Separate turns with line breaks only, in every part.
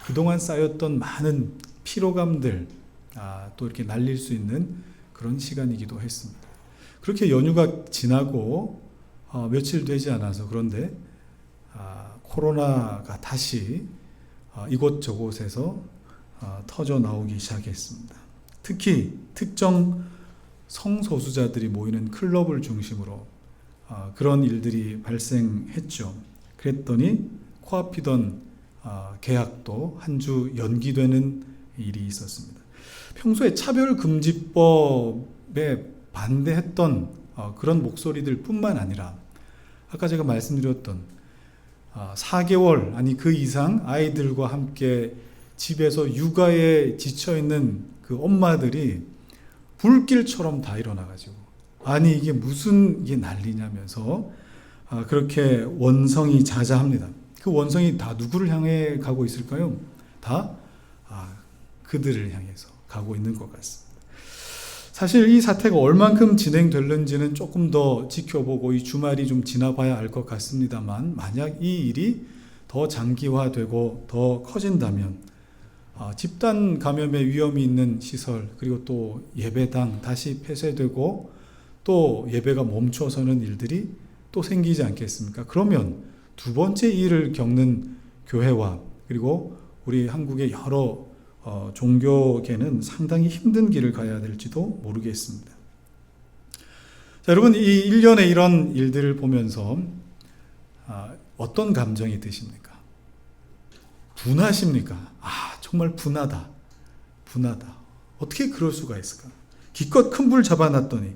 그동안 쌓였던 많은 피로감들 또 이렇게 날릴 수 있는 그런 시간이기도 했습니다. 그렇게 연휴가 지나고 며칠 되지 않아서 그런데 코로나가 다시 이곳저곳에서 터져 나오기 시작했습니다. 특히 특정 성소수자들이 모이는 클럽을 중심으로 그런 일들이 발생했죠. 그랬더니 코앞이던 개학도 한 주 연기되는 일이 있었습니다. 평소에 차별금지법에 반대했던 그런 목소리들 뿐만 아니라 아까 제가 말씀드렸던 4개월 아니 그 이상 아이들과 함께 집에서 육아에 지쳐있는 그 엄마들이 불길처럼 다 일어나가지고 아니 이게 무슨 이게 난리냐면서 그렇게 원성이 자자합니다. 그 원성이 다 누구를 향해 가고 있을까요? 다 그들을 향해서 가고 있는 것 같습니다. 사실 이 사태가 얼만큼 진행될는지는 조금 더 지켜보고 이 주말이 좀 지나봐야 알 것 같습니다만 만약 이 일이 더 장기화되고 더 커진다면 집단 감염의 위험이 있는 시설 그리고 또 예배당 다시 폐쇄되고 또 예배가 멈춰서는 일들이 또 생기지 않겠습니까? 그러면 두 번째 일을 겪는 교회와 그리고 우리 한국의 여러 종교계는 상당히 힘든 길을 가야 될지도 모르겠습니다. 자, 여러분 이 1년의 이런 일들을 보면서 어떤 감정이 드십니까? 분하십니까? 정말 분하다. 어떻게 그럴 수가 있을까? 기껏 큰 불 잡아놨더니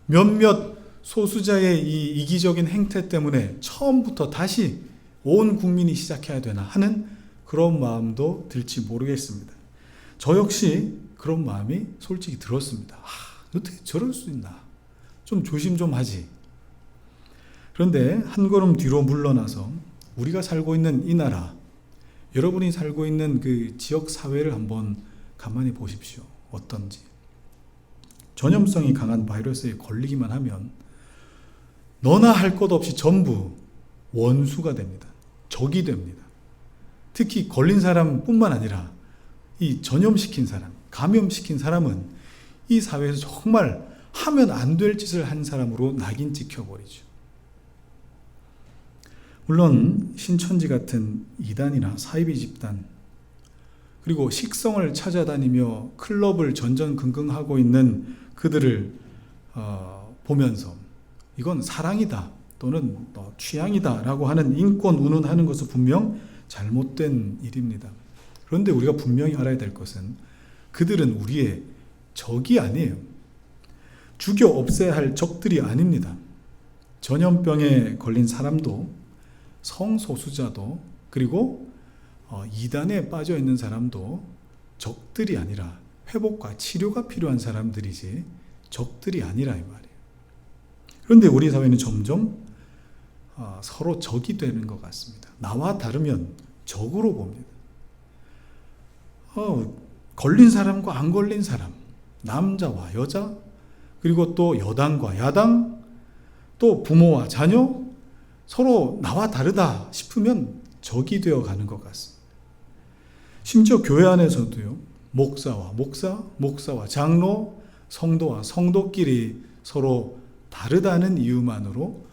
몇몇 소수자의 이 이기적인 행태 때문에 처음부터 다시 온 국민이 시작해야 되나 하는 그런 마음도 들지 모르겠습니다. 저 역시 그런 마음이 솔직히 들었습니다. 어떻게 저럴 수 있나? 좀 조심 좀 하지. 그런데 한 걸음 뒤로 물러나서 우리가 살고 있는 이 나라, 여러분이 살고 있는 그 지역 사회를 한번 가만히 보십시오. 어떤지. 전염성이 강한 바이러스에 걸리기만 하면 너나 할 것 없이 전부 원수가 됩니다. 적이 됩니다. 특히 걸린 사람뿐만 아니라 이 전염시킨 사람, 감염시킨 사람은 이 사회에서 정말 하면 안 될 짓을 한 사람으로 낙인 찍혀버리죠. 물론 신천지 같은 이단이나 사이비 집단 그리고 식성을 찾아다니며 클럽을 전전긍긍하고 있는 그들을 보면서 이건 사랑이다 또는 취향이다 라고 하는 인권 운운하는 것은 분명 잘못된 일입니다. 그런데 우리가 분명히 알아야 될 것은 그들은 우리의 적이 아니에요. 죽여 없애야 할 적들이 아닙니다. 전염병에 걸린 사람도 성소수자도 그리고 이단에 빠져 있는 사람도 적들이 아니라 회복과 치료가 필요한 사람들이지 적들이 아니라 이 말이에요. 그런데 우리 사회는 점점 서로 적이 되는 것 같습니다. 나와 다르면 적으로 봅니다. 걸린 사람과 안 걸린 사람, 남자와 여자, 그리고 또 여당과 야당, 또 부모와 자녀, 서로 나와 다르다 싶으면 적이 되어 가는 것 같습니다. 심지어 교회 안에서도요, 목사와 목사, 목사와 장로, 성도와 성도끼리 서로 다르다는 이유만으로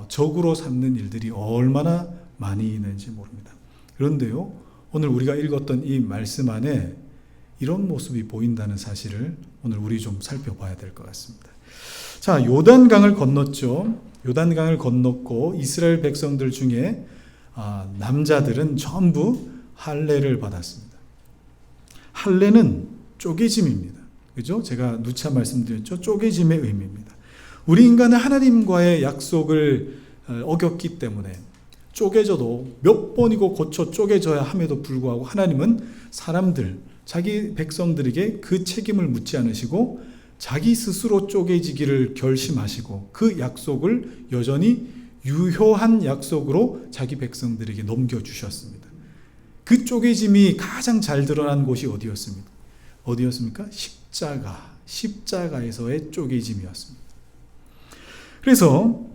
적으로 삼는 일들이 얼마나 많이 있는지 모릅니다. 그런데요, 오늘 우리가 읽었던 이 말씀 안에 이런 모습이 보인다는 사실을 오늘 우리 좀 살펴봐야 될 것 같습니다. 자, 요단강을 건넜죠. 요단강을 건넜고 이스라엘 백성들 중에 남자들은 전부 할례를 받았습니다. 할례는 쪼개짐입니다. 그죠? 제가 누차 말씀드렸죠. 쪼개짐의 의미입니다. 우리 인간은 하나님과의 약속을 어겼기 때문에 쪼개져도 몇 번이고 고쳐 쪼개져야 함에도 불구하고 하나님은 사람들, 자기 백성들에게 그 책임을 묻지 않으시고 자기 스스로 쪼개지기를 결심하시고 그 약속을 여전히 유효한 약속으로 자기 백성들에게 넘겨주셨습니다. 그 쪼개짐이 가장 잘 드러난 곳이 어디였습니까? 십자가에서의 쪼개짐이었습니다. 그래서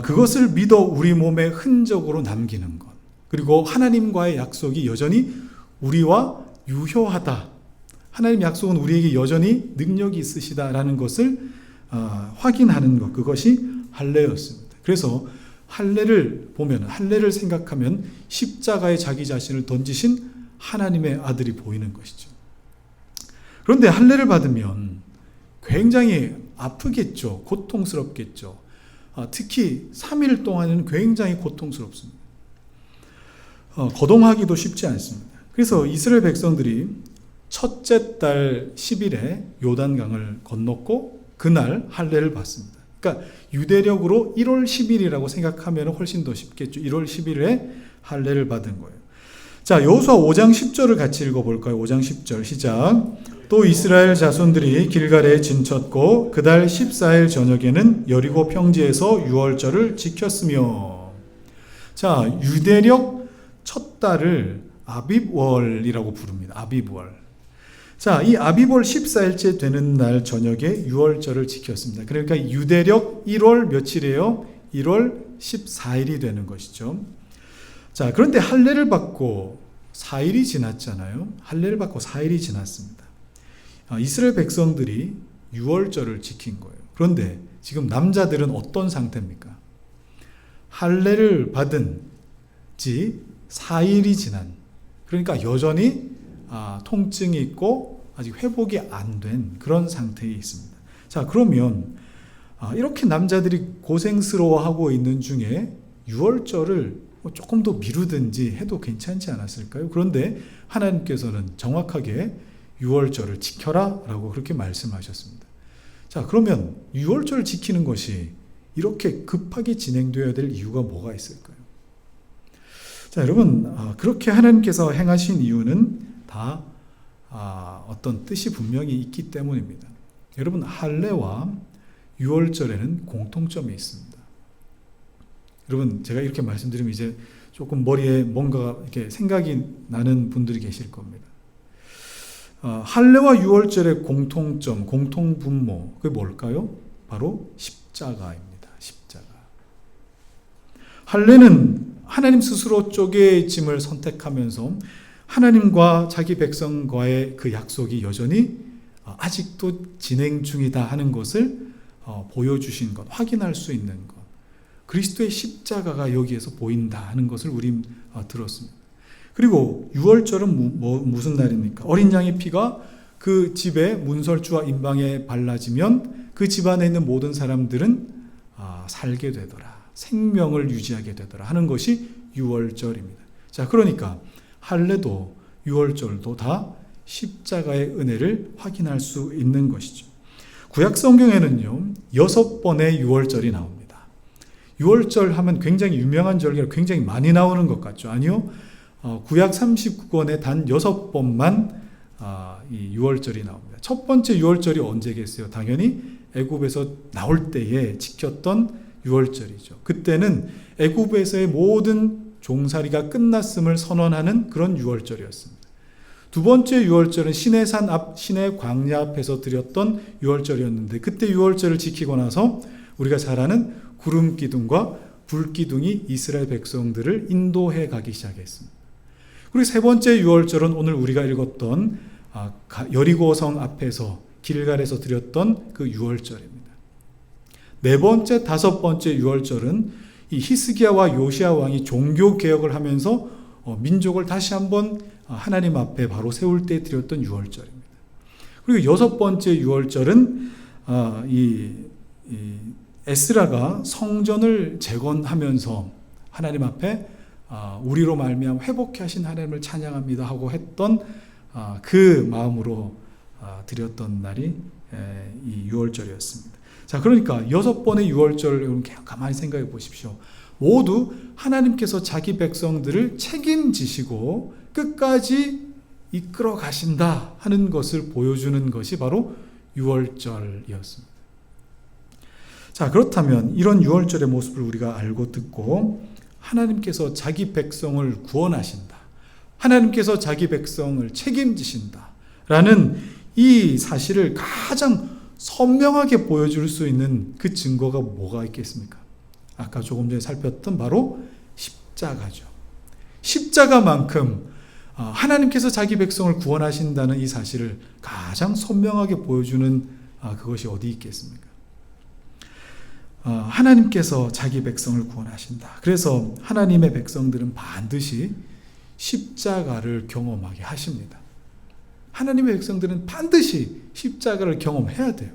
그것을 믿어 우리 몸에 흔적으로 남기는 것, 그리고 하나님과의 약속이 여전히 우리와 유효하다. 하나님 약속은 우리에게 여전히 능력이 있으시다라는 것을 확인하는 것, 그것이 할례였습니다. 그래서 할례를 보면, 할례를 생각하면 십자가에 자기 자신을 던지신 하나님의 아들이 보이는 것이죠. 그런데 할례를 받으면 굉장히 아프겠죠. 고통스럽겠죠. 특히 3일 동안은 굉장히 고통스럽습니다. 거동하기도 쉽지 않습니다. 그래서 이스라엘 백성들이 첫째 달 10일에 요단강을 건넜고 그날 할례를 받습니다. 그러니까 유대력으로 1월 10일이라고 생각하면 훨씬 더 쉽겠죠. 1월 10일에 할례를 받은 거예요. 자, 여호수아 5장 10절을 같이 읽어볼까요? 5장 10절 시작. 또 이스라엘 자손들이 길갈에 진쳤고 그달 14일 저녁에는 여리고 평지에서 유월절을 지켰으며. 자, 유대력 첫 달을 아빕월이라고 부릅니다. 아빕월. 자, 이 아빕월 14일째 되는 날 저녁에 유월절을 지켰습니다. 그러니까 유대력 1월 며칠이에요? 1월 14일이 되는 것이죠. 자, 그런데 할례를 받고 4일이 지났잖아요. 할례를 받고 4일이 지났습니다. 이스라엘 백성들이 유월절을 지킨 거예요. 그런데 지금 남자들은 어떤 상태입니까? 할례를 받은 지 4일이 지난, 그러니까 여전히 통증이 있고 아직 회복이 안 된 그런 상태에 있습니다. 자, 그러면 이렇게 남자들이 고생스러워하고 있는 중에 유월절을 조금 더 미루든지 해도 괜찮지 않았을까요? 그런데 하나님께서는 정확하게 유월절을 지켜라 라고 그렇게 말씀하셨습니다. 자, 그러면 유월절을 지키는 것이 이렇게 급하게 진행되어야 될 이유가 뭐가 있을까요? 자, 여러분, 그렇게 하나님께서 행하신 이유는 다 어떤 뜻이 분명히 있기 때문입니다. 여러분, 할례와 유월절에는 공통점이 있습니다. 여러분, 제가 이렇게 말씀드리면 이제 조금 머리에 뭔가 이렇게 생각이 나는 분들이 계실 겁니다. 할례와 유월절의 공통점, 공통분모, 그게 뭘까요? 바로 십자가입니다. 십자가. 할례는 하나님 스스로 쪼개의 짐을 선택하면서 하나님과 자기 백성과의 그 약속이 여전히 아직도 진행 중이다 하는 것을 보여주신 것, 확인할 수 있는 것. 그리스도의 십자가가 여기에서 보인다 하는 것을 우리 들었습니다. 그리고 유월절은 무슨 날입니까? 어린 양의 피가 그 집의 문설주와 임방에 발라지면 그 집안에 있는 모든 사람들은 살게 되더라. 생명을 유지하게 되더라 하는 것이 유월절입니다. 자, 그러니까 할례도 유월절도 다 십자가의 은혜를 확인할 수 있는 것이죠. 구약 성경에는요 6번의 유월절이 나옵니다. 유월절 하면 굉장히 유명한 절기가 굉장히 많이 나오는 것 같죠? 아니요. 구약 39권에 단 6번만 이 유월절이 나옵니다. 첫 번째 유월절이 언제겠어요? 당연히 애굽에서 나올 때에 지켰던 유월절이죠. 그때는 애굽에서의 모든 종살이가 끝났음을 선언하는 그런 유월절이었습니다. 두 번째 유월절은 시내산 앞, 시내 광야 앞에서 드렸던 유월절이었는데 그때 유월절을 지키고 나서 우리가 잘 아는 구름 기둥과 불 기둥이 이스라엘 백성들을 인도해 가기 시작했습니다. 그리고 세 번째 유월절은 오늘 우리가 읽었던 여리고성 앞에서 길갈에서 드렸던 그 유월절입니다. 네 번째, 다섯 번째 유월절은 이 히스기야와 요시야 왕이 종교 개혁을 하면서 민족을 다시 한번 하나님 앞에 바로 세울 때 드렸던 유월절입니다. 그리고 여섯 번째 유월절은 에스라가 성전을 재건하면서 하나님 앞에 우리로 말미암아 회복해 하신 하나님을 찬양합니다 하고 했던 그 마음으로 드렸던 날이 이 유월절이었습니다. 자, 그러니까 6번의 유월절을 여러분 가만히 생각해 보십시오. 모두 하나님께서 자기 백성들을 책임지시고 끝까지 이끌어 가신다 하는 것을 보여주는 것이 바로 유월절이었습니다. 자, 그렇다면 이런 유월절의 모습을 우리가 알고 듣고 하나님께서 자기 백성을 구원하신다, 하나님께서 자기 백성을 책임지신다 라는 이 사실을 가장 선명하게 보여줄 수 있는 그 증거가 뭐가 있겠습니까? 아까 조금 전에 살폈던 바로 십자가죠. 십자가만큼 하나님께서 자기 백성을 구원하신다는 이 사실을 가장 선명하게 보여주는 그것이 어디 있겠습니까? 하나님께서 자기 백성을 구원하신다. 그래서 하나님의 백성들은 반드시 십자가를 경험하게 하십니다. 하나님의 백성들은 반드시 십자가를 경험해야 돼요.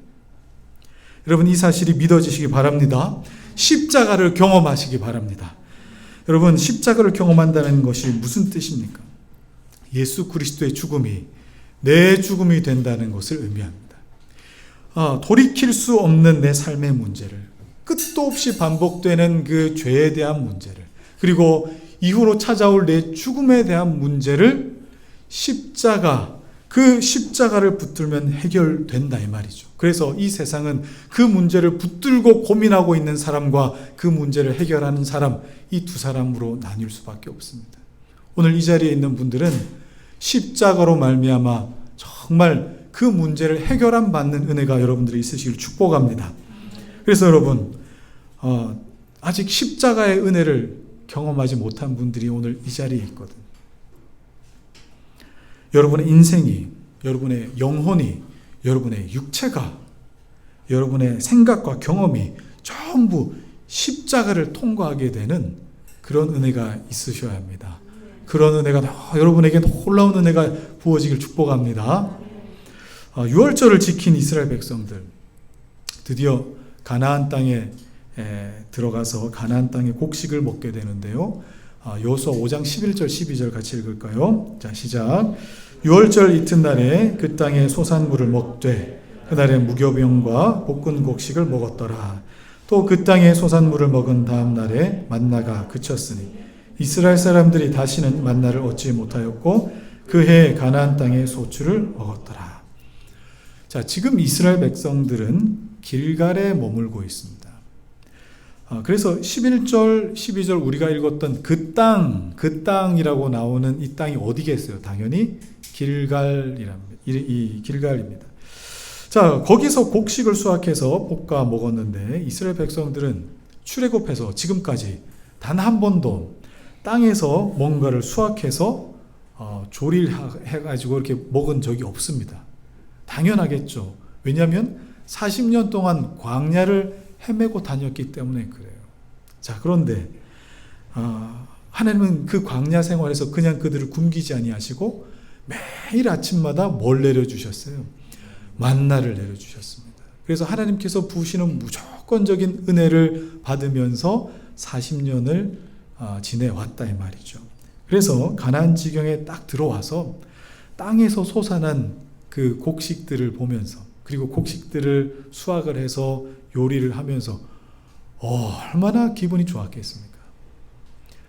여러분, 이 사실이 믿어지시기 바랍니다. 십자가를 경험하시기 바랍니다. 여러분, 십자가를 경험한다는 것이 무슨 뜻입니까? 예수 그리스도의 죽음이 내 죽음이 된다는 것을 의미합니다. 돌이킬 수 없는 내 삶의 문제를, 끝도 없이 반복되는 그 죄에 대한 문제를, 그리고 이후로 찾아올 내 죽음에 대한 문제를 그 십자가를 붙들면 해결된다 이 말이죠. 그래서 이 세상은 그 문제를 붙들고 고민하고 있는 사람과 그 문제를 해결하는 사람, 이 두 사람으로 나뉠 수밖에 없습니다. 오늘 이 자리에 있는 분들은 십자가로 말미암아 정말 그 문제를 해결함 받는 은혜가 여러분들이 있으시길 축복합니다. 그래서 여러분, 아직 십자가의 은혜를 경험하지 못한 분들이 오늘 이 자리에 있거든. 여러분의 인생이, 여러분의 영혼이, 여러분의 육체가, 여러분의 생각과 경험이 전부 십자가를 통과하게 되는 그런 은혜가 있으셔야 합니다. 그런 은혜가 여러분에게 놀라운 은혜가 부어지길 축복합니다. 6월절을 지킨 이스라엘 백성들, 드디어 가나안 땅에 들어가서 가나안 땅의 곡식을 먹게 되는데요. 여호수아 5장 11절 12절 같이 읽을까요? 자, 시작. 6월절 이튿날에 그 땅의 소산물을 먹되 그날에 무교병과 볶은 곡식을 먹었더라. 또 그 땅의 소산물을 먹은 다음 날에 만나가 그쳤으니 이스라엘 사람들이 다시는 만나를 얻지 못하였고 그 해에 가나안 땅의 소출을 먹었더라. 자, 지금 이스라엘 백성들은 길갈에 머물고 있습니다. 그래서 11절, 12절 우리가 읽었던 그 땅이라고 나오는 이 땅이 어디겠어요? 당연히 길갈입니다. 자, 거기서 곡식을 수확해서 볶아 먹었는데 이스라엘 백성들은 출애굽해서 지금까지 단 한 번도 땅에서 뭔가를 수확해서 조리해가지고 이렇게 먹은 적이 없습니다. 당연하겠죠. 왜냐하면 40년 동안 광야를 헤매고 다녔기 때문에 그래요. 자, 그런데 하나님은 그 광야 생활에서 그냥 그들을 굶기지 아니하시고 매일 아침마다 뭘 내려주셨어요? 만나를 내려주셨습니다. 그래서 하나님께서 부으시는 무조건적인 은혜를 받으면서 40년을 지내왔다 이 말이죠. 그래서 가나안 지경에 딱 들어와서 땅에서 솟아난 그 곡식들을 보면서, 그리고 곡식들을 수확을 해서 요리를 하면서 얼마나 기분이 좋았겠습니까?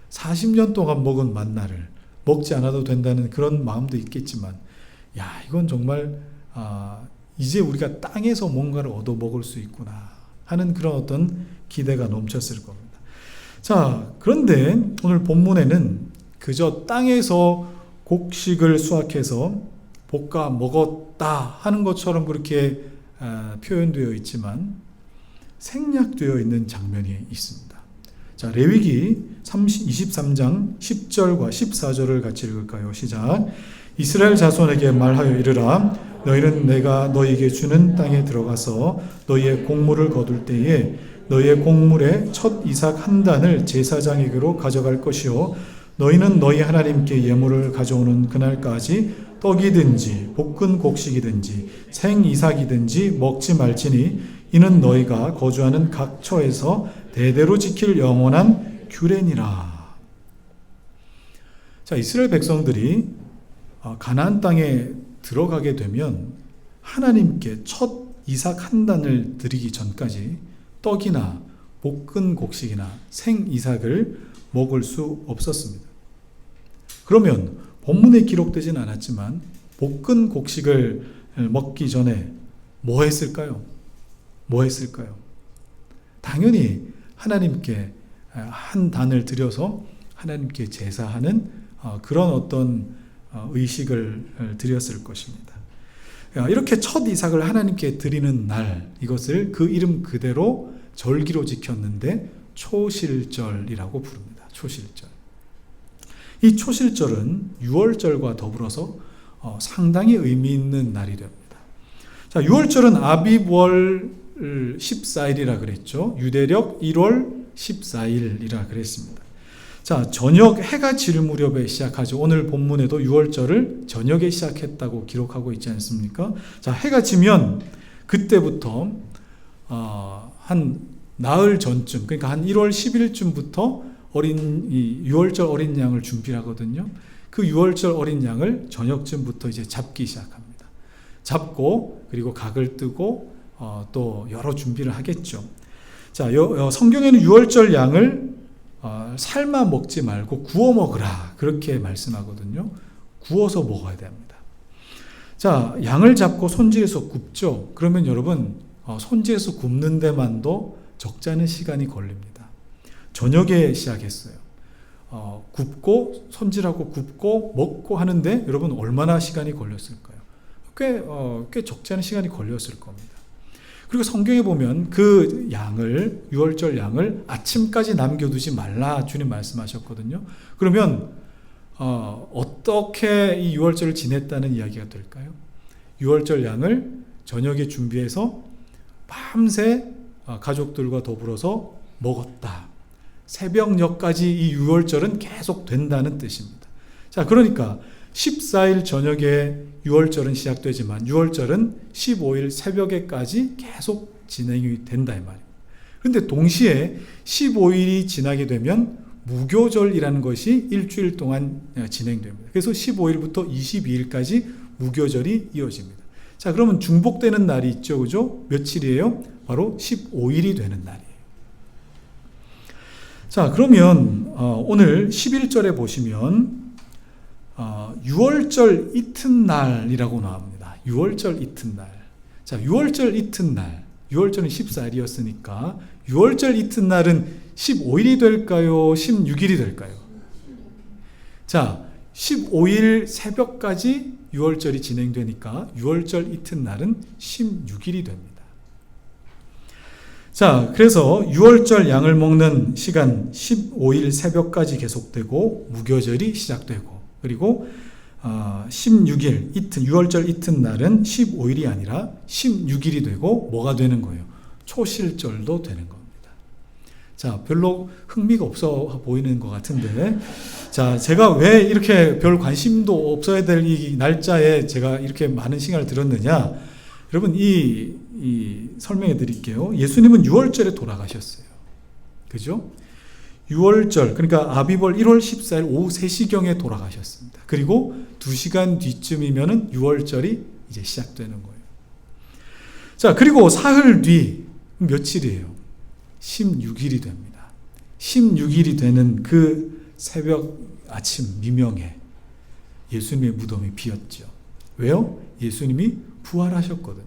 40년 동안 먹은 만나를 먹지 않아도 된다는 그런 마음도 있겠지만, 이건 정말 이제 우리가 땅에서 뭔가를 얻어 먹을 수 있구나 하는 그런 어떤 기대가 넘쳤을 겁니다. 자, 그런데 오늘 본문에는 그저 땅에서 곡식을 수확해서 볶아 먹었다 하는 것처럼 그렇게 표현되어 있지만 생략되어 있는 장면이 있습니다. 자, 레위기 23장 10절과 14절을 같이 읽을까요? 시작. 이스라엘 자손에게 말하여 이르라. 너희는 내가 너희에게 주는 땅에 들어가서 너희의 곡물을 거둘 때에 너희의 곡물의 첫 이삭 한 단을 제사장에게로 가져갈 것이요 너희는 너희 하나님께 예물을 가져오는 그날까지 떡이든지 볶은 곡식이든지 생 이삭이든지 먹지 말지니 이는 너희가 거주하는 각 처에서 대대로 지킬 영원한 규례니라. 자, 이스라엘 백성들이 가나안 땅에 들어가게 되면 하나님께 첫 이삭 한 단을 드리기 전까지 떡이나 볶은 곡식이나 생 이삭을 먹을 수 없었습니다. 그러면 본문에 기록되진 않았지만 볶은 곡식을 먹기 전에 뭐 했을까요? 당연히 하나님께 한 단을 드려서 하나님께 제사하는 그런 어떤 의식을 드렸을 것입니다. 이렇게 첫 이삭을 하나님께 드리는 날, 이것을 그 이름 그대로 절기로 지켰는데 초실절이라고 부릅니다. 초실절. 이 초실절은 유월절과 더불어서 상당히 의미 있는 날이 됩니다. 자, 유월절은 아비월 14일이라 그랬죠. 유대력 1월 14일이라 그랬습니다. 자, 저녁 해가 질 무렵에 시작하죠. 오늘 본문에도 유월절을 저녁에 시작했다고 기록하고 있지 않습니까? 자, 해가 지면 그때부터 한 나흘 전쯤, 그러니까 한 1월 10일쯤부터 유월절 어린 양을 준비하거든요. 그 유월절 어린 양을 저녁쯤부터 이제 잡기 시작합니다. 잡고 그리고 각을 뜨고 또 여러 준비를 하겠죠. 자, 성경에는 유월절 양을 삶아 먹지 말고 구워 먹으라 그렇게 말씀하거든요. 구워서 먹어야 됩니다. 자, 양을 잡고 손질해서 굽죠. 그러면 여러분 손질해서 굽는 데만도 적지 않은 시간이 걸립니다. 저녁에 시작했어요. 굽고 손질하고 굽고 먹고 하는데 여러분 얼마나 시간이 걸렸을까요? 꽤 적지 않은 시간이 걸렸을 겁니다. 그리고 성경에 보면 그 양을, 유월절 양을 아침까지 남겨두지 말라 주님 말씀하셨거든요. 그러면 어떻게 이 유월절을 지냈다는 이야기가 될까요? 유월절 양을 저녁에 준비해서 밤새 가족들과 더불어서 먹었다. 새벽녘까지 이 유월절은 계속 된다는 뜻입니다. 자, 그러니까 14일 저녁에 유월절은 시작되지만 유월절은 15일 새벽에까지 계속 진행이 된다 이 말입니다. 그런데 동시에 15일이 지나게 되면 무교절이라는 것이 일주일 동안 진행됩니다. 그래서 15일부터 22일까지 무교절이 이어집니다. 자, 그러면 중복되는 날이 있죠, 그죠? 며칠이에요? 바로 15일이 되는 날이에요. 자, 그러면 오늘 11절에 보시면 유월절 이튿날이라고 나옵니다. 유월절 이튿날. 자, 유월절 이튿날. 유월절은 14일이었으니까 유월절 이튿날은 15일이 될까요? 16일이 될까요? 자, 15일 새벽까지 유월절이 진행되니까 유월절 이튿날은 16일이 됩니다. 자, 그래서 유월절 양을 먹는 시간 15일 새벽까지 계속되고 무교절이 시작되고 그리고 16일 유월절 이튿날은 15일이 아니라 16일이 되고 뭐가 되는 거예요? 초실절도 되는 겁니다. 자, 별로 흥미가 없어 보이는 것 같은데, 자, 제가 왜 이렇게 별 관심도 없어야 될 이 날짜에 제가 이렇게 많은 시간을 들었느냐? 여러분, 설명해 드릴게요. 예수님은 유월절에 돌아가셨어요. 그죠? 유월절, 그러니까 아비벌 1월 14일 오후 3시경에 돌아가셨습니다. 그리고 2시간 뒤쯤이면은 유월절이 이제 시작되는 거예요. 자, 그리고 사흘 뒤 며칠이에요? 16일이 됩니다. 16일이 되는 그 새벽 아침 미명에 예수님의 무덤이 비었죠. 왜요? 예수님이 부활하셨거든요.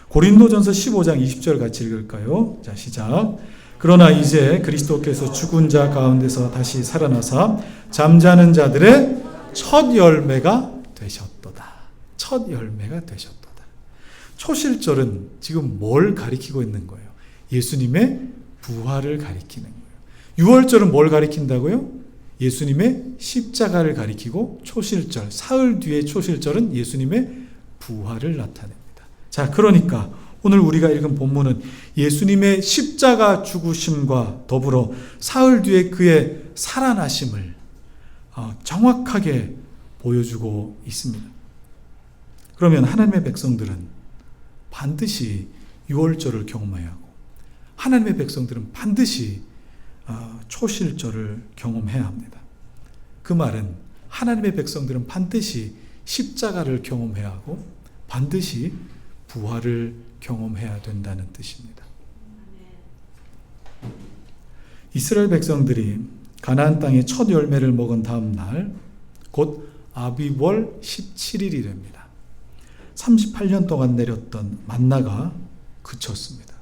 고린도전서 15장 20절 같이 읽을까요? 자, 시작. 그러나 이제 그리스도께서 죽은 자 가운데서 다시 살아나사 잠자는 자들의 첫 열매가 되셨도다. 첫 열매가 되셨도다. 초실절은 지금 뭘 가리키고 있는 거예요? 예수님의 부활을 가리키는 거예요. 유월절은 뭘 가리킨다고요? 예수님의 십자가를 가리키고 초실절, 사흘 뒤의 초실절은 예수님의 부활을 나타냅니다. 자, 그러니까 오늘 우리가 읽은 본문은 예수님의 십자가 죽으심과 더불어 사흘 뒤에 그의 살아나심을 정확하게 보여주고 있습니다. 그러면 하나님의 백성들은 반드시 유월절을 경험해야 하고 하나님의 백성들은 반드시 초실절을 경험해야 합니다. 그 말은 하나님의 백성들은 반드시 십자가를 경험해야 하고 반드시 부활을 경험해야 된다는 뜻입니다. 이스라엘 백성들이 가나안 땅의 첫 열매를 먹은 다음 날, 곧 아비월 17일이 됩니다. 38년 동안 내렸던 만나가 그쳤습니다.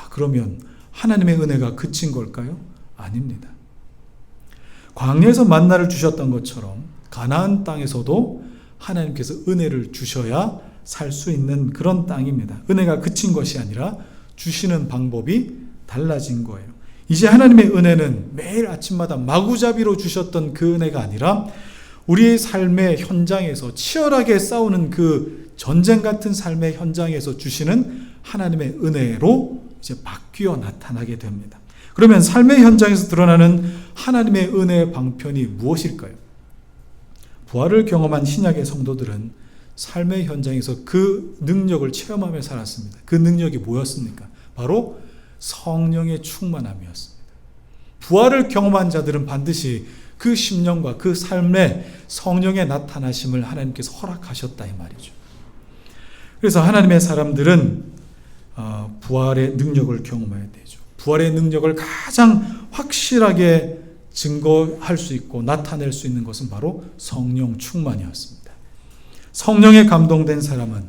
그러면 하나님의 은혜가 그친 걸까요? 아닙니다. 광야에서 만나를 주셨던 것처럼 가나안 땅에서도 하나님께서 은혜를 주셔야 살 수 있는 그런 땅입니다. 은혜가 그친 것이 아니라 주시는 방법이 달라진 거예요. 이제 하나님의 은혜는 매일 아침마다 마구잡이로 주셨던 그 은혜가 아니라 우리의 삶의 현장에서 치열하게 싸우는 그 전쟁 같은 삶의 현장에서 주시는 하나님의 은혜로 이제 바뀌어 나타나게 됩니다. 그러면 삶의 현장에서 드러나는 하나님의 은혜의 방편이 무엇일까요? 부활을 경험한 신약의 성도들은 삶의 현장에서 그 능력을 체험하며 살았습니다. 그 능력이 뭐였습니까? 바로 성령의 충만함이었습니다. 부활을 경험한 자들은 반드시 그 심령과 그 삶에 성령의 나타나심을 하나님께서 허락하셨다 이 말이죠. 그래서 하나님의 사람들은 부활의 능력을 경험해야 되죠. 부활의 능력을 가장 확실하게 증거할 수 있고 나타낼 수 있는 것은 바로 성령 충만이었습니다. 성령에 감동된 사람은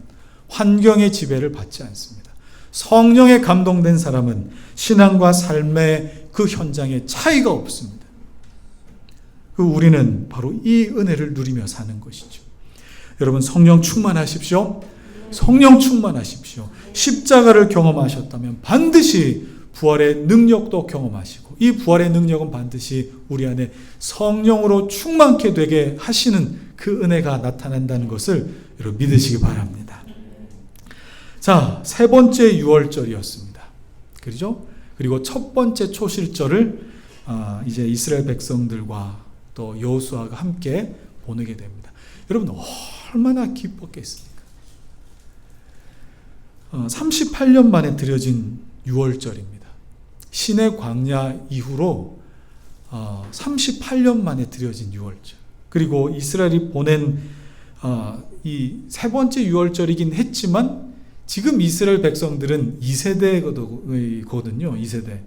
환경의 지배를 받지 않습니다. 성령에 감동된 사람은 신앙과 삶의 그 현장에 차이가 없습니다. 우리는 바로 이 은혜를 누리며 사는 것이죠. 여러분, 성령 충만하십시오. 성령 충만하십시오. 십자가를 경험하셨다면 반드시 부활의 능력도 경험하시고, 이 부활의 능력은 반드시 우리 안에 성령으로 충만케 되게 하시는 그 은혜가 나타난다는 것을 여러분 믿으시기 바랍니다. 자, 세 번째 유월절이었습니다. 그렇죠? 그리고 첫 번째 초실절을 이제 이스라엘 백성들과 또 여호수아가 함께 보내게 됩니다. 여러분 얼마나 기뻤겠습니까? 38년 만에 드려진 유월절입니다. 신의 광야 이후로 38년 만에 드려진 유월절. 그리고 이스라엘이 보낸 이 세 번째 유월절이긴 했지만 지금 이스라엘 백성들은 2세대거든요. 2세대.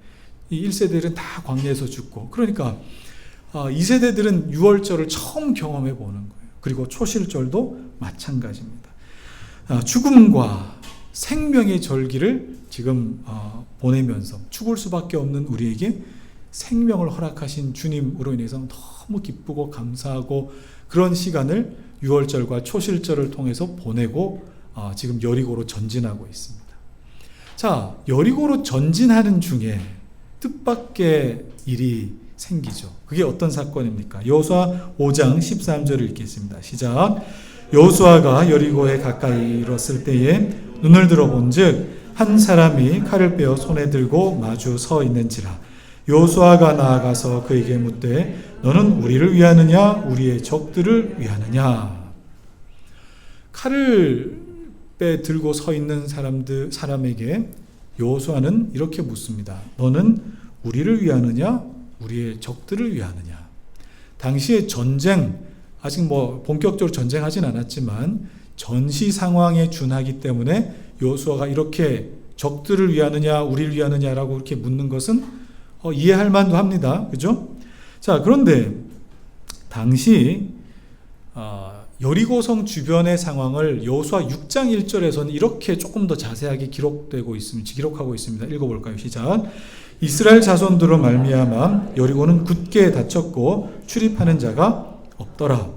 이 1세대들은 다 광야에서 죽고, 그러니까 2세대들은 유월절을 처음 경험해 보는 거예요. 그리고 초실절도 마찬가지입니다. 죽음과 생명의 절기를 지금 보내면서 죽을 수밖에 없는 우리에게 생명을 허락하신 주님으로 인해서 너무 기쁘고 감사하고 그런 시간을 유월절과 초실절을 통해서 보내고 지금 여리고로 전진하고 있습니다. 자, 여리고로 전진하는 중에 뜻밖의 일이 생기죠. 그게 어떤 사건입니까? 여호수아 5장 13절을 읽겠습니다. 시작. 여호수아가 여리고에 가까이 이뤘을 때에 눈을 들어본즉 한 사람이 칼을 빼어 손에 들고 마주 서 있는지라. 여호수아가 나아가서 그에게 묻되 너는 우리를 위하느냐 우리의 적들을 위하느냐. 칼을 빼 들고 서 있는 사람에게 여호수아는 이렇게 묻습니다. 너는 우리를 위하느냐 우리의 적들을 위하느냐. 당시의 전쟁, 아직 본격적으로 전쟁하진 않았지만 전시 상황에 준하기 때문에 여호수아가 이렇게 적들을 위하느냐 우리를 위하느냐라고 이렇게 묻는 것은 이해할 만도 합니다. 그죠? 자, 그런데 당시 여리고성 주변의 상황을 여호수아 6장 1절에서는 이렇게 조금 더 자세하게 기록하고 있습니다. 읽어볼까요? 시작. 이스라엘 자손들로 말미암아 여리고는 굳게 닫혔고 출입하는 자가 없더라.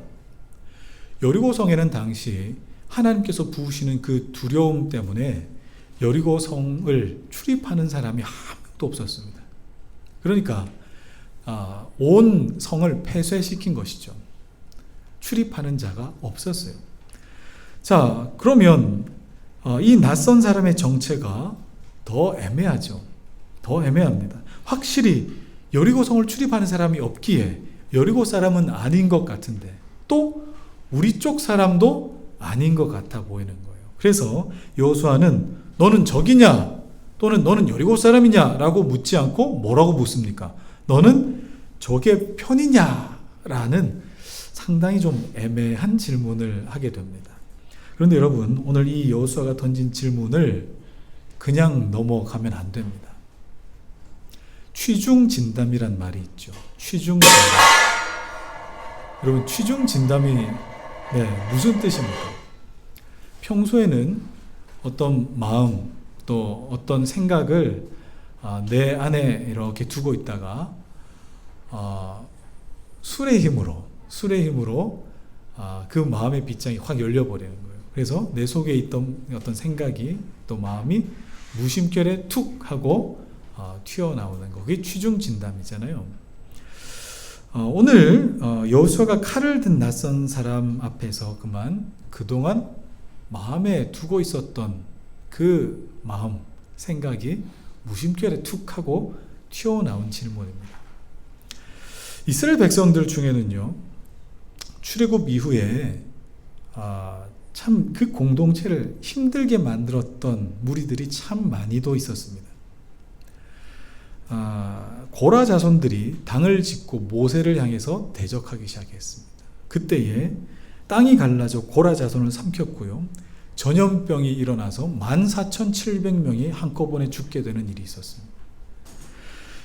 여리고성에는 당시 하나님께서 부으시는 그 두려움 때문에 여리고성을 출입하는 사람이 한 명도 없었습니다. 그러니까 온 성을 폐쇄시킨 것이죠. 출입하는 자가 없었어요. 자, 그러면 이 낯선 사람의 정체가 더 애매하죠. 더 애매합니다. 확실히 여리고성을 출입하는 사람이 없기에 여리고 사람은 아닌 것 같은데 또 우리 쪽 사람도 아닌 것 같아 보이는 거예요. 그래서 여호수아는 너는 적이냐 또는 너는 여리고 사람이냐 라고 묻지 않고 뭐라고 묻습니까? 너는 적의 편이냐 라는 상당히 좀 애매한 질문을 하게 됩니다. 그런데 여러분, 오늘 이 여호수아가 던진 질문을 그냥 넘어가면 안 됩니다. 취중진담이란 말이 있죠. 취중진담. 여러분, 취중진담이 무슨 뜻입니까? 평소에는 어떤 마음 또 어떤 생각을 내 안에 이렇게 두고 있다가 술의 힘으로 그 마음의 빗장이 확 열려버리는 거예요. 그래서 내 속에 있던 어떤 생각이 또 마음이 무심결에 툭 하고 튀어나오는 거. 그게 취중 진담이잖아요. 오늘 여호수아가 칼을 든 낯선 사람 앞에서 그동안 마음에 두고 있었던 그 마음, 생각이 무심결에 툭 하고 튀어나온 질문입니다. 이스라엘 백성들 중에는요, 출애굽 이후에 참 그 공동체를 힘들게 만들었던 무리들이 참 많이도 있었습니다. 고라 자손들이 당을 짓고 모세를 향해서 대적하기 시작했습니다. 그때에 땅이 갈라져 고라 자손을 삼켰고요. 전염병이 일어나서 14,700명이 한꺼번에 죽게 되는 일이 있었습니다.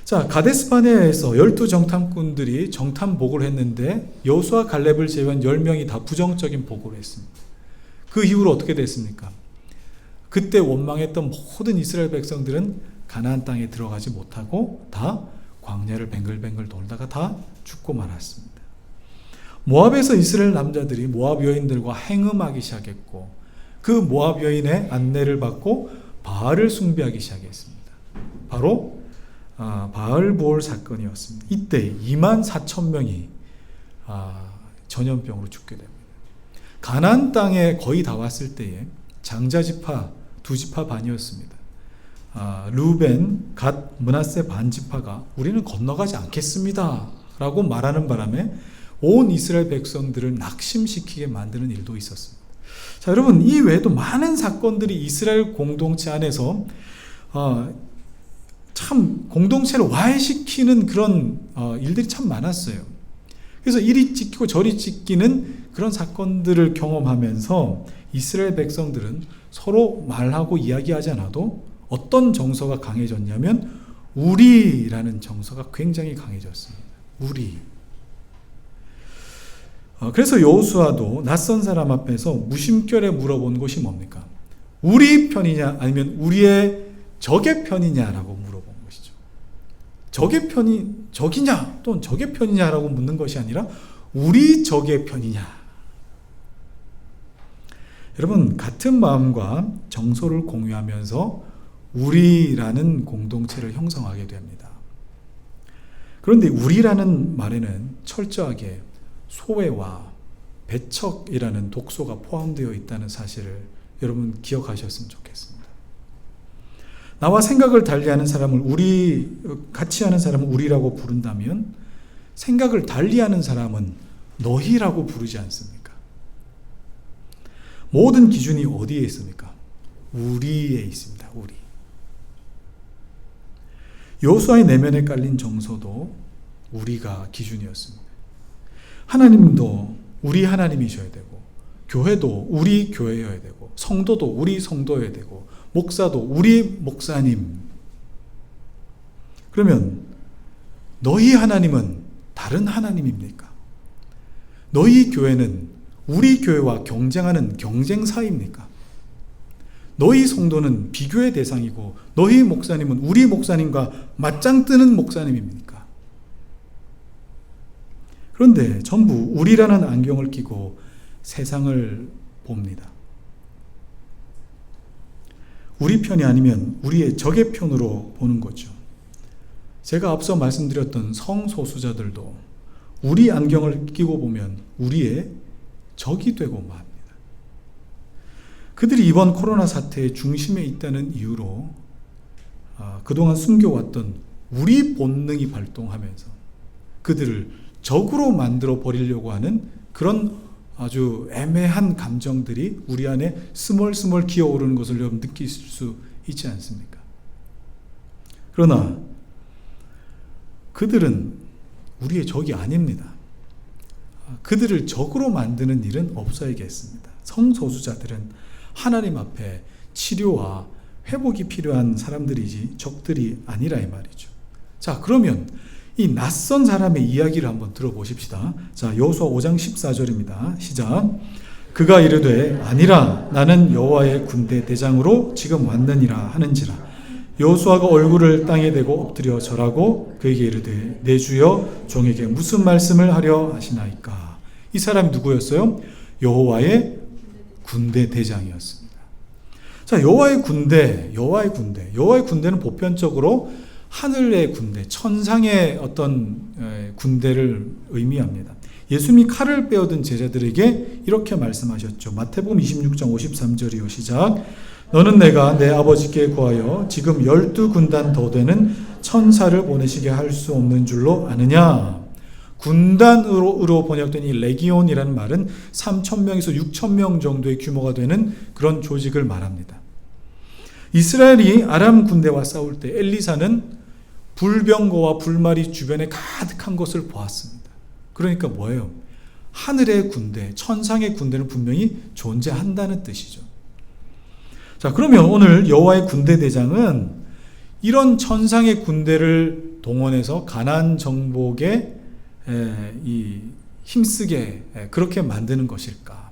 자, 가데스바네아에서 12정탐꾼들이 정탐복을 했는데 여호수아 갈렙을 제외한 10명이 다 부정적인 보고를 했습니다. 그 이후로 어떻게 됐습니까? 그때 원망했던 모든 이스라엘 백성들은 가나안 땅에 들어가지 못하고 다 광야를 뱅글뱅글 돌다가 다 죽고 말았습니다. 모압에서 이스라엘 남자들이 모압 여인들과 행음하기 시작했고, 그 모압 여인의 안내를 받고 바알을 숭배하기 시작했습니다. 바로 바알보올 사건이었습니다. 이때 24,000명이 전염병으로 죽게 됩니다. 가나안 땅에 거의 다 왔을 때에 장자지파 2지파 반이었습니다. 르우벤, 갓, 므낫세 반지파가 우리는 건너가지 않겠습니다 라고 말하는 바람에 온 이스라엘 백성들을 낙심시키게 만드는 일도 있었습니다. 자, 여러분, 이 외에도 많은 사건들이 이스라엘 공동체 안에서 참 공동체를 와해시키는 그런 일들이 참 많았어요. 그래서 이리 찢기고 저리 찢기는 그런 사건들을 경험하면서 이스라엘 백성들은 서로 말하고 이야기하지 않아도 어떤 정서가 강해졌냐면 우리라는 정서가 굉장히 강해졌습니다. 우리. 그래서 여호수아도 낯선 사람 앞에서 무심결에 물어본 것이 뭡니까? 우리 편이냐 아니면 우리의 적의 편이냐라고 물어본 것이죠. 적의 편이 적이냐 또는 적의 편이냐라고 묻는 것이 아니라 우리 적의 편이냐. 여러분, 같은 마음과 정서를 공유하면서 우리라는 공동체를 형성하게 됩니다. 그런데 우리라는 말에는 철저하게 소외와 배척이라는 독소가 포함되어 있다는 사실을 여러분 기억하셨으면 좋겠습니다. 나와 생각을 달리하는 사람을 같이 하는 사람을 우리라고 부른다면 생각을 달리하는 사람은 너희라고 부르지 않습니까? 모든 기준이 어디에 있습니까? 우리에 있습니다. 우리. 여호수아의 내면에 깔린 정서도 우리가 기준이었습니다. 하나님도 우리 하나님이셔야 되고, 교회도 우리 교회여야 되고, 성도도 우리 성도여야 되고, 목사도 우리 목사님. 그러면 너희 하나님은 다른 하나님입니까? 너희 교회는 우리 교회와 경쟁하는 경쟁사입니까? 너희 성도는 비교의 대상이고 너희 목사님은 우리 목사님과 맞짱 뜨는 목사님입니까? 그런데 전부 우리라는 안경을 끼고 세상을 봅니다. 우리 편이 아니면 우리의 적의 편으로 보는 거죠. 제가 앞서 말씀드렸던 성소수자들도 우리 안경을 끼고 보면 우리의 적이 되고 맙니다. 그들이 이번 코로나 사태의 중심에 있다는 이유로 그동안 숨겨왔던 우리 본능이 발동하면서 그들을 적으로 만들어 버리려고 하는 그런 아주 애매한 감정들이 우리 안에 스멀스멀 기어오르는 것을 여러분 느낄 수 있지 않습니까? 그러나 그들은 우리의 적이 아닙니다. 그들을 적으로 만드는 일은 없어야겠습니다. 성소수자들은 하나님 앞에 치료와 회복이 필요한 사람들이지 적들이 아니라 이 말이죠. 자, 그러면 이 낯선 사람의 이야기를 한번 들어보십시다. 자, 여호수아 5장 14절입니다. 시작. 그가 이르되 아니라 나는 여호와의 군대 대장으로 지금 왔느니라 하는지라. 여호수아가 얼굴을 땅에 대고 엎드려 절하고 그에게 이르되 내 주여 종에게 무슨 말씀을 하려 하시나이까. 이 사람이 누구였어요? 여호와의 군대 대장이었습니다. 자, 여호와의 군대는 보편적으로 하늘의 군대, 천상의 어떤 군대를 의미합니다. 예수님이 칼을 빼어든 제자들에게 이렇게 말씀하셨죠. 마태복음 26장 53절이요. 시작. 너는 내가 내 아버지께 구하여 지금 12군단 더 되는 천사를 보내시게 할 수 없는 줄로 아느냐. 군단으로 번역된 이 레기온이라는 말은 3,000명에서 6,000명 정도의 규모가 되는 그런 조직을 말합니다. 이스라엘이 아람 군대와 싸울 때 엘리사는 불병거와 불말이 주변에 가득한 것을 보았습니다. 그러니까 뭐예요? 하늘의 군대, 천상의 군대는 분명히 존재한다는 뜻이죠. 자, 그러면 오늘 여호와의 군대 대장은 이런 천상의 군대를 동원해서 가나안 정복에 힘쓰게 그렇게 만드는 것일까?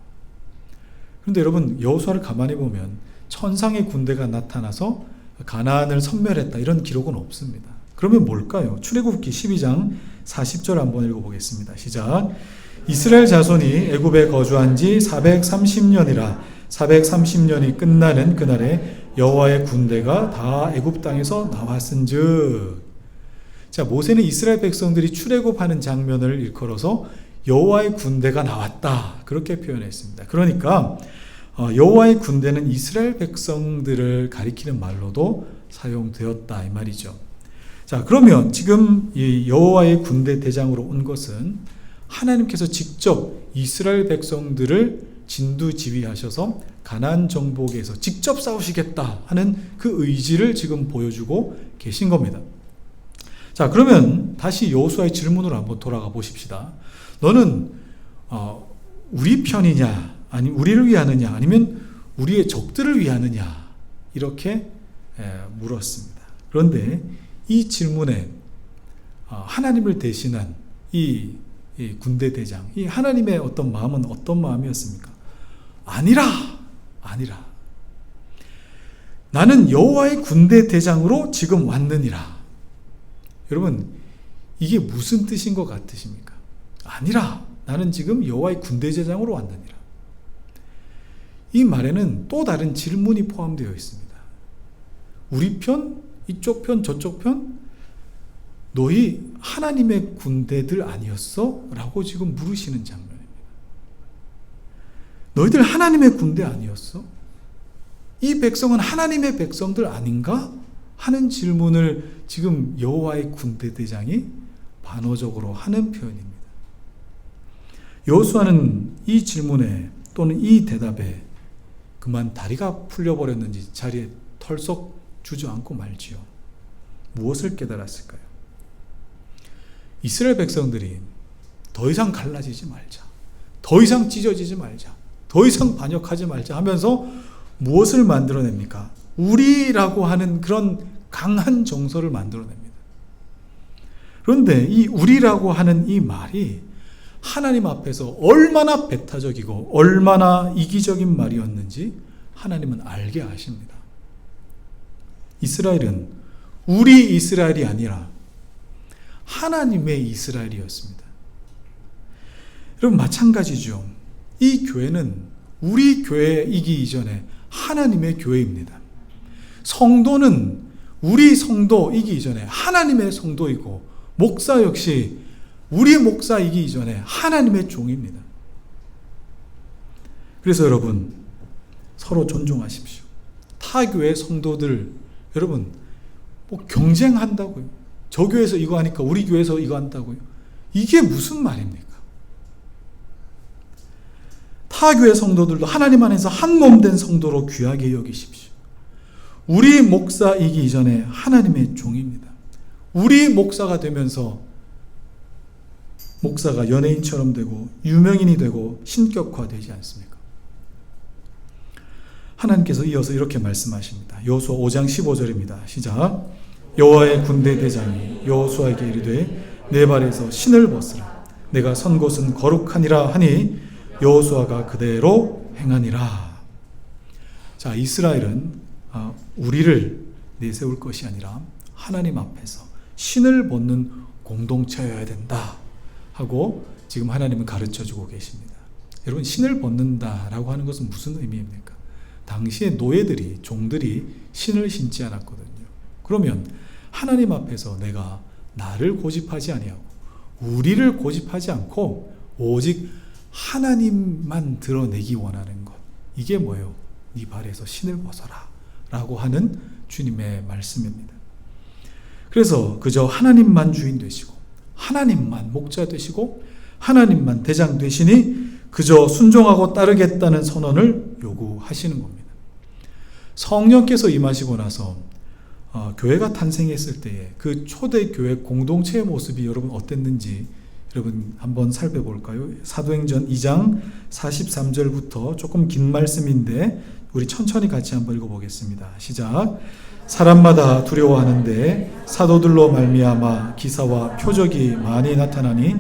그런데 여러분, 여호수아를 가만히 보면 천상의 군대가 나타나서 가나안을 섬멸했다 이런 기록은 없습니다. 그러면 뭘까요? 출애굽기 12장 40절 한번 읽어보겠습니다. 시작. 이스라엘 자손이 애굽에 거주한 지 430년이라 430년이 끝나는 그날에 여호와의 군대가 다 애굽 땅에서 나왔은즉. 자, 모세는 이스라엘 백성들이 출애굽하는 장면을 일컬어서 여호와의 군대가 나왔다 그렇게 표현했습니다. 그러니까 여호와의 군대는 이스라엘 백성들을 가리키는 말로도 사용되었다 이 말이죠. 자, 그러면 지금 이 여호와의 군대 대장으로 온 것은 하나님께서 직접 이스라엘 백성들을 진두지휘하셔서 가나안 정복에서 직접 싸우시겠다 하는 그 의지를 지금 보여주고 계신 겁니다. 자, 그러면 다시 여호수아의 질문으로 한번 돌아가 보십시다. 너는 우리 편이냐, 아니 우리를 위하느냐, 아니면 우리의 적들을 위하느냐 이렇게 물었습니다. 그런데 이 질문에 하나님을 대신한 이 군대 대장, 이 하나님의 어떤 마음은 어떤 마음이었습니까? 아니라. 나는 여호와의 군대 대장으로 지금 왔느니라. 여러분, 이게 무슨 뜻인 것 같으십니까? 아니라. 나는 지금 여호와의 군대 대장으로 왔느니라. 이 말에는 또 다른 질문이 포함되어 있습니다. 우리 편? 이쪽 편? 저쪽 편? 너희 하나님의 군대들 아니었어? 라고 지금 물으시는 장면입니다. 너희들 하나님의 군대 아니었어? 이 백성은 하나님의 백성들 아닌가? 하는 질문을 지금 여호와의 군대 대장이 반어적으로 하는 표현입니다. 여호수아는 이 질문에 또는 이 대답에 그만 다리가 풀려버렸는지 자리에 털썩 주저앉고 말지요. 무엇을 깨달았을까요? 이스라엘 백성들이 더 이상 갈라지지 말자, 더 이상 찢어지지 말자, 더 이상 반역하지 말자 하면서 무엇을 만들어냅니까? 우리라고 하는 그런 강한 정서를 만들어냅니다. 그런데 이 우리라고 하는 이 말이 하나님 앞에서 얼마나 배타적이고 얼마나 이기적인 말이었는지 하나님은 알게 하십니다. 이스라엘은 우리 이스라엘이 아니라 하나님의 이스라엘이었습니다. 여러분, 마찬가지죠. 이 교회는 우리 교회이기 이전에 하나님의 교회입니다. 성도는 우리 성도이기 이전에 하나님의 성도이고, 목사 역시 우리 목사이기 이전에 하나님의 종입니다. 그래서 여러분, 서로 존중하십시오. 타 교회 성도들, 여러분, 뭐 경쟁한다고요. 저 교회에서 이거 하니까 우리 교회에서 이거 한다고요. 이게 무슨 말입니까? 타 교회 성도들도 하나님 안에서 한 몸 된 성도로 귀하게 여기십시오. 우리 목사이기 이전에 하나님의 종입니다. 우리 목사가 되면서 목사가 연예인처럼 되고 유명인이 되고 신격화되지 않습니까? 하나님께서 이어서 이렇게 말씀하십니다. 여호수아 5장 15절입니다. 시작. 여호와의 군대 대장이 여호수아에게 이르되 내 발에서 신을 벗으라. 내가 선 곳은 거룩하니라 하니 여호수아가 그대로 행하니라. 자, 이스라엘은 우리를 내세울 것이 아니라 하나님 앞에서 신을 벗는 공동체여야 된다 하고 지금 하나님은 가르쳐주고 계십니다. 여러분, 신을 벗는다라고 하는 것은 무슨 의미입니까? 당시의 노예들이, 종들이 신을 신지 않았거든요. 그러면 하나님 앞에서 내가 나를 고집하지 아니하고 우리를 고집하지 않고 오직 하나님만 드러내기 원하는 것. 이게 뭐예요? 네 발에서 신을 벗어라 라고 하는 주님의 말씀입니다. 그래서 그저 하나님만 주인 되시고 하나님만 목자 되시고 하나님만 대장 되시니 그저 순종하고 따르겠다는 선언을 요구하시는 겁니다. 성령께서 임하시고 나서 교회가 탄생했을 때에 그 초대교회 공동체의 모습이 여러분 어땠는지 여러분 한번 살펴볼까요? 사도행전 2장 43절부터 조금 긴 말씀인데 우리 천천히 같이 한번 읽어보겠습니다. 시작. 사람마다 두려워하는데 사도들로 말미암아 기사와 표적이 많이 나타나니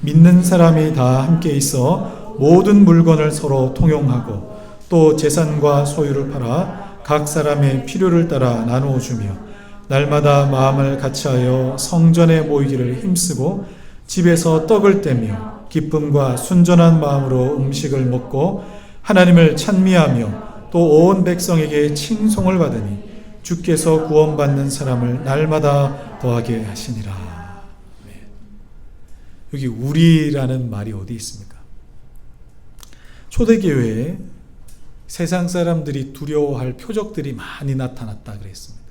믿는 사람이 다 함께 있어 모든 물건을 서로 통용하고 또 재산과 소유를 팔아 각 사람의 필요를 따라 나누어 주며 날마다 마음을 같이하여 성전에 모이기를 힘쓰고 집에서 떡을 떼며 기쁨과 순전한 마음으로 음식을 먹고 하나님을 찬미하며 또 온 백성에게 칭송을 받으니 주께서 구원받는 사람을 날마다 더하게 하시니라. 여기 우리라는 말이 어디 있습니까? 초대교회에 세상 사람들이 두려워할 표적들이 많이 나타났다 그랬습니다.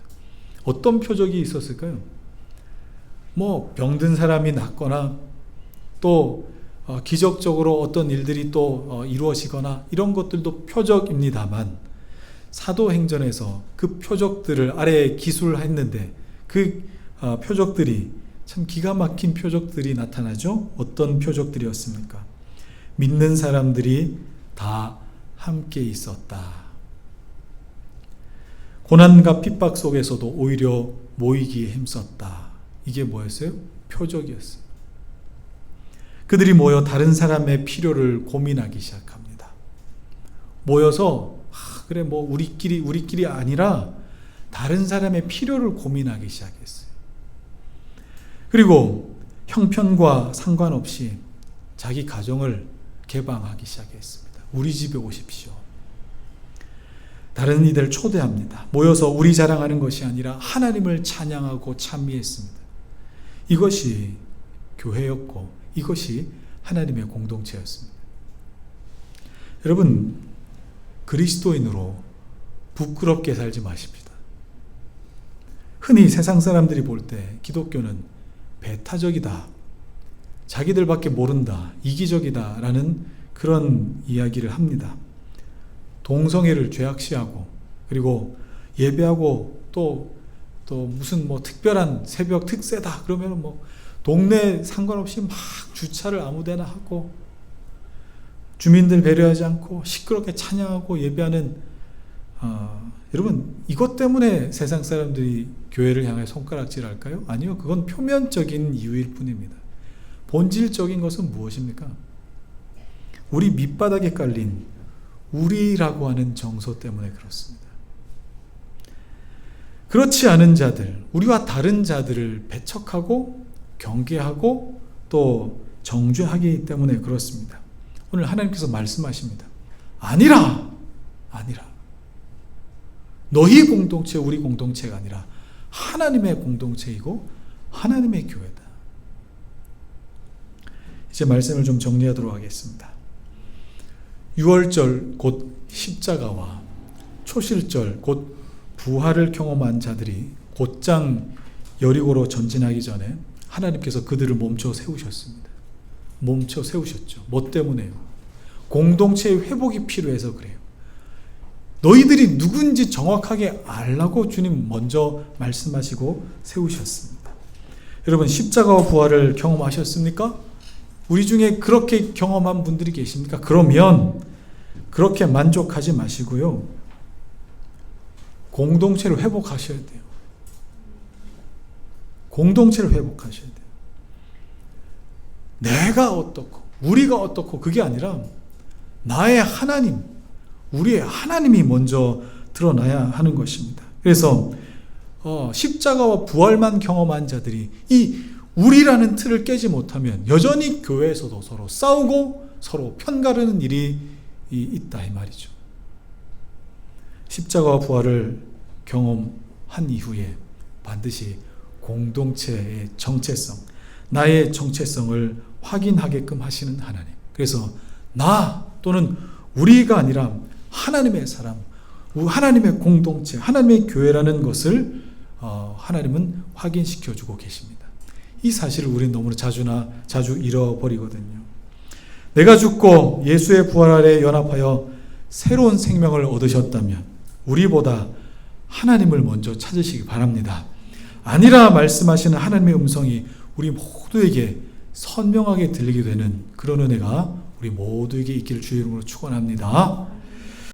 어떤 표적이 있었을까요? 병든 사람이 낫거나 또 기적적으로 어떤 일들이 또 이루어지거나 이런 것들도 표적입니다만 사도행전에서 그 표적들을 아래에 기술했는데 그 표적들이 참 기가 막힌 표적들이 나타나죠. 어떤 표적들이었습니까? 믿는 사람들이 다 함께 있었다. 고난과 핍박 속에서도 오히려 모이기에 힘썼다. 이게 뭐였어요? 표적이었어요. 그들이 모여 다른 사람의 필요를 고민하기 시작합니다. 모여서 그래 우리끼리 아니라 다른 사람의 필요를 고민하기 시작했어요. 그리고 형편과 상관없이 자기 가정을 개방하기 시작했습니다. 우리 집에 오십시오. 다른 이들 초대합니다. 모여서 우리 자랑하는 것이 아니라 하나님을 찬양하고 찬미했습니다. 이것이 교회였고 이것이 하나님의 공동체였습니다. 여러분, 그리스도인으로 부끄럽게 살지 마십시다. 흔히 세상 사람들이 볼 때 기독교는 배타적이다, 자기들밖에 모른다, 이기적이다 라는 그런 이야기를 합니다. 동성애를 죄악시하고 그리고 예배하고 또 무슨 특별한 새벽 특세다 그러면 동네 상관없이 막 주차를 아무데나 하고 주민들 배려하지 않고 시끄럽게 찬양하고 예배하는 여러분, 이것 때문에 세상 사람들이 교회를 향해 손가락질할까요? 아니요, 그건 표면적인 이유일 뿐입니다. 본질적인 것은 무엇입니까? 우리 밑바닥에 깔린 우리라고 하는 정서 때문에 그렇습니다. 그렇지 않은 자들, 우리와 다른 자들을 배척하고 경계하고 또 정죄하기 때문에 그렇습니다. 오늘 하나님께서 말씀하십니다. 아니라 너희 공동체, 우리 공동체가 아니라 하나님의 공동체이고 하나님의 교회다. 이제 말씀을 좀 정리하도록 하겠습니다. 유월절 곧 십자가와 초실절 곧 부활을 경험한 자들이 곧장 여리고로 전진하기 전에 하나님께서 그들을 멈춰 세우셨습니다. 멈춰 세우셨죠. 뭐 때문에요? 공동체의 회복이 필요해서 그래요. 너희들이 누군지 정확하게 알라고 주님 먼저 말씀하시고 세우셨습니다. 여러분, 십자가와 부활을 경험하셨습니까? 우리 중에 그렇게 경험한 분들이 계십니까? 그러면 그렇게 만족하지 마시고요, 공동체를 회복하셔야 돼요. 공동체를 회복하셔야 돼요. 내가 어떻고 우리가 어떻고 그게 아니라 나의 하나님, 우리의 하나님이 먼저 드러나야 하는 것입니다. 그래서 십자가와 부활만 경험한 자들이 이 우리라는 틀을 깨지 못하면 여전히 교회에서도 서로 싸우고 서로 편가르는 일이 있다 이 말이죠. 십자가와 부활을 경험한 이후에 반드시 공동체의 정체성, 나의 정체성을 확인하게끔 하시는 하나님. 그래서 나 또는 우리가 아니라 하나님의 사람, 하나님의 공동체, 하나님의 교회라는 것을 하나님은 확인시켜주고 계십니다. 이 사실을 우리는 너무나 자주 잃어버리거든요. 내가 죽고 예수의 부활 아래 연합하여 새로운 생명을 얻으셨다면 우리보다 하나님을 먼저 찾으시기 바랍니다. 아니라 말씀하시는 하나님의 음성이 우리 모두에게 선명하게 들리게 되는 그런 은혜가 우리 모두에게 있기를 주의 이름으로 축원합니다.